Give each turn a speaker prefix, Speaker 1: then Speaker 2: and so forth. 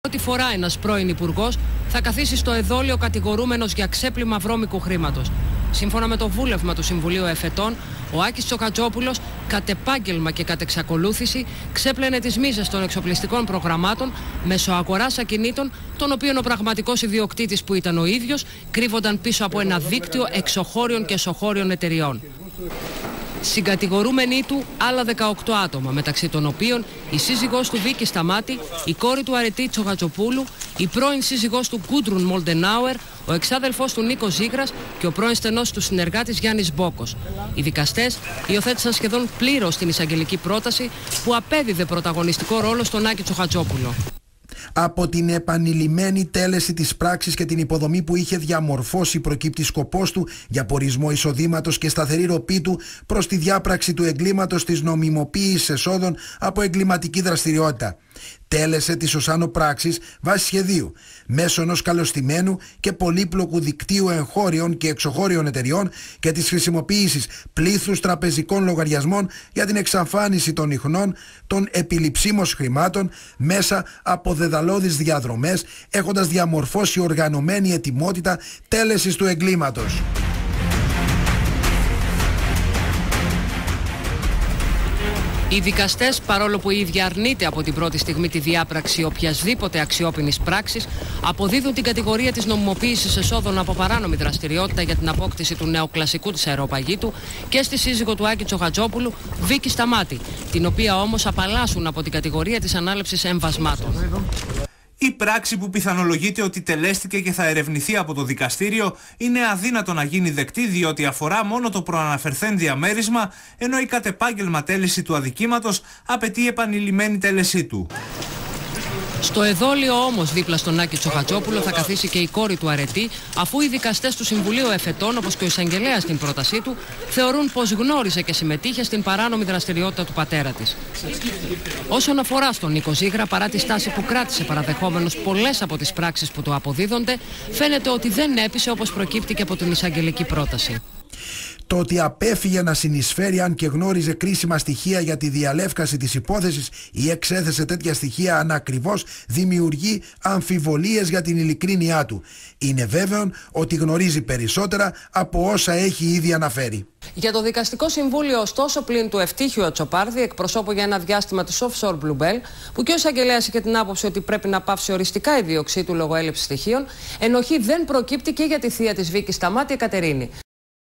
Speaker 1: Πρώτη φορά ένας πρώην υπουργός θα καθίσει στο εδόλιο κατηγορούμενος για ξέπλυμα βρώμικου χρήματος. Σύμφωνα με το βούλευμα του Συμβουλίου Εφετών, ο Άκης Τσοχατζόπουλος κατ' επάγγελμα και κατ' εξακολούθηση ξέπλαινε τις μίζες των εξοπλιστικών προγραμμάτων μέσω αγοράς ακινήτων, των οποίων ο πραγματικός ιδιοκτήτης, που ήταν ο ίδιος, κρύβονταν πίσω από ένα δίκτυο εξωχώριων και εσωχώριων εταιριών. Συγκατηγορούμενοι του άλλα 18 άτομα, μεταξύ των οποίων η σύζυγός του Βίκη Σταμάτη, η κόρη του Αρετή Τσοχατζοπούλου, η πρώην σύζυγός του Γκούντρουν Μολντενάουερ, ο εξάδελφός του Νίκος Ζήγρας και ο πρώην στενός του συνεργάτης Γιάννης Μπόκος. Οι δικαστές υιοθέτησαν σχεδόν πλήρως την εισαγγελική πρόταση που απέδιδε πρωταγωνιστικό ρόλο στον Άκη Τσοχατζόπουλο.
Speaker 2: Από την επανειλημμένη τέλεση της πράξης και την υποδομή που είχε διαμορφώσει προκύπτει σκοπός του για πορισμό εισοδήματος και σταθερή ροπή του προς τη διάπραξη του εγκλήματος της νομιμοποίησης εσόδων από εγκληματική δραστηριότητα. Τέλεσε τις ως άνω πράξεις βάσει σχεδίου, μέσω ενός καλωστημένου και πολύπλοκου δικτύου εγχώριων και εξωχώριων εταιριών και της χρησιμοποίησης πλήθους τραπεζικών λογαριασμών για την εξαφάνιση των ιχνών των επιληψίμως χρημάτων μέσα από δεδαλώδεις διαδρομές, έχοντας διαμορφώσει οργανωμένη ετοιμότητα τέλεσης του εγκλήματος.
Speaker 1: Οι δικαστές, παρόλο που η ίδια αρνείται από την πρώτη στιγμή τη διάπραξη οποιασδήποτε αξιόπινης πράξης, αποδίδουν την κατηγορία της νομιμοποίησης εσόδων από παράνομη δραστηριότητα για την απόκτηση του νεοκλασικού της αεροπαγήτου και στη σύζυγο του Άκη Τσοχατζόπουλου, Βίκη Σταμάτη, την οποία όμως απαλλάσσουν από την κατηγορία της ανάληψης εμβασμάτων.
Speaker 3: Η πράξη που πιθανολογείται ότι τελέστηκε και θα ερευνηθεί από το δικαστήριο είναι αδύνατο να γίνει δεκτή, διότι αφορά μόνο το προαναφερθέν διαμέρισμα, ενώ η κατ' επάγγελμα τέλεση του αδικήματος απαιτεί επανειλημμένη τέλεσή του.
Speaker 1: Στο εδόλιο όμως δίπλα στον Άκη Τσοχατζόπουλο θα καθίσει και η κόρη του Αρετή, αφού οι δικαστές του Συμβουλίου Εφετών, όπως και ο εισαγγελέας στην πρότασή του, θεωρούν πως γνώρισε και συμμετείχε στην παράνομη δραστηριότητα του πατέρα της. Όσον αφορά στον Νίκο Ζήγρα, παρά τη στάση που κράτησε παραδεχόμενος πολλές από τις πράξεις που του αποδίδονται, φαίνεται ότι δεν έπεισε, όπως προκύπτει και από την εισαγγελική πρόταση.
Speaker 2: Το ότι απέφυγε να συνεισφέρει, αν και γνώριζε κρίσιμα στοιχεία για τη διαλεύκαση της υπόθεσης ή εξέθεσε τέτοια στοιχεία ανακριβώς, δημιουργεί αμφιβολίες για την ειλικρίνειά του. Είναι βέβαιο ότι γνωρίζει περισσότερα από όσα έχει ήδη αναφέρει.
Speaker 1: Για το Δικαστικό Συμβούλιο, ωστόσο, πλην του Ευτύχιου Ατσοπάρδη, εκπροσώπου για ένα διάστημα της Offshore Bluebell, που και ο εισαγγελέας είχε την άποψη ότι πρέπει να πάυσει οριστικά η δίωξή του λόγω έλλειψης στοιχείων, ενοχή δεν προκύπτει και για τη θεία της Βίκης Σταμάτη, Εκατερίνη.